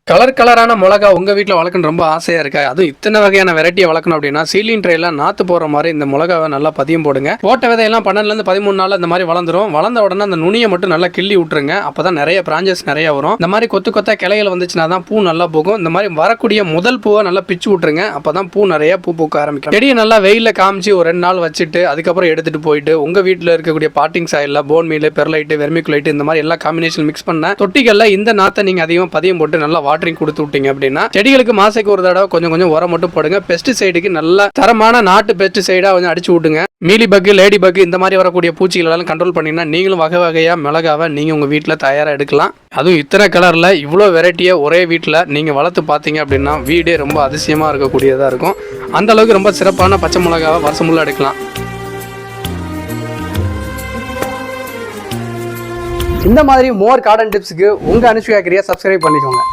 Colour கலரான மிளகா உங்கள் வீட்டில் வளர்க்கணும் ரொம்ப ஆசையாக இருக்கா? அதுவும் இத்தனை வகையான வெரைட்டியை வளர்க்கணும் அப்படின்னா சீலிங் ட்ரேல நாற்று போகிற மாதிரி இந்த மிளகாவை நல்லா பதியம் போடுங்க. போட்ட விதையெல்லாம் 12லேருந்து 13 நாள் இந்த மாதிரி வளர்ந்துரும். வளர்ந்த உடனே அந்த நுனியை மட்டும் நல்லா கிள்ளி விட்டுருங்க. அப்போ தான் நிறைய பிரான்ச்சஸ் நிறைய வரும். இந்த மாதிரி கொத்து கொத்தா கிளைகள் வந்துச்சுன்னா தான் பூ நல்லா போகும். இந்த மாதிரி வரக்கூடிய முதல் பூவை நல்லா பிச்சு விட்டுருங்க. அப்போ தான் பூ நிறைய பூ பூக்க ஆரம்பிக்கும். செடியை நல்லா வெயிலில் காமிச்சு ஒரு 2 நாள் வச்சுட்டு அதுக்கப்புறம் எடுத்துகிட்டு போயிட்டு உங்கள் வீட்டில் இருக்கக்கூடிய பாட்டிங் சாயிலில் போன் மீல், பெர்லைட்டு, வெர்மிகுலைட்டு இந்த மாதிரி எல்லா காம்பினேஷன் மிக்ஸ் பண்ண தொட்டிகளில் இந்த நாற்றை நீங்கள் அதிகமாக பதியம் போட்டு நல்லா வாட்டரிங் கொடுத்து விட்டீங்க அப்படின்னா செடிகளுக்கு மாசைக்கு ஒரு தடவை கொஞ்சம் கொஞ்சம் உரம் மட்டும் போடுங்க. பெஸ்டிசைடுக்கு நல்ல தரமான நாட்டு பெஸ்டிசைடா கொஞ்சம் அடிச்சு விட்டுங்க. மீலி பக்கு, லேடி பக்கு இந்த மாதிரி வரக்கூடிய பூச்சிகள் எல்லாம் கண்ட்ரோல் பண்ணீங்கன்னா நீங்களும் வகை வகையா மிளகாவை நீங்க உங்க வீட்டில் தயாரா எடுக்கலாம். அதுவும் இத்தனை கலர்ல இவ்வளோ வெரைட்டியா ஒரே வீட்டில் நீங்க வளர்த்து பார்த்தீங்க அப்படின்னா வீடே ரொம்ப அதிசயமா இருக்கக்கூடியதா இருக்கும். அந்த அளவுக்கு ரொம்ப சிறப்பான பச்சை மிளகாவை வருஷம் முள்ள எடுக்கலாம். இந்த மாதிரி மோர் கார்டன் டிப்ஸ்க்கு உங்க அனுஷ்கா கிரியா சப்ஸ்கிரைப் பண்ணிக்கோங்க.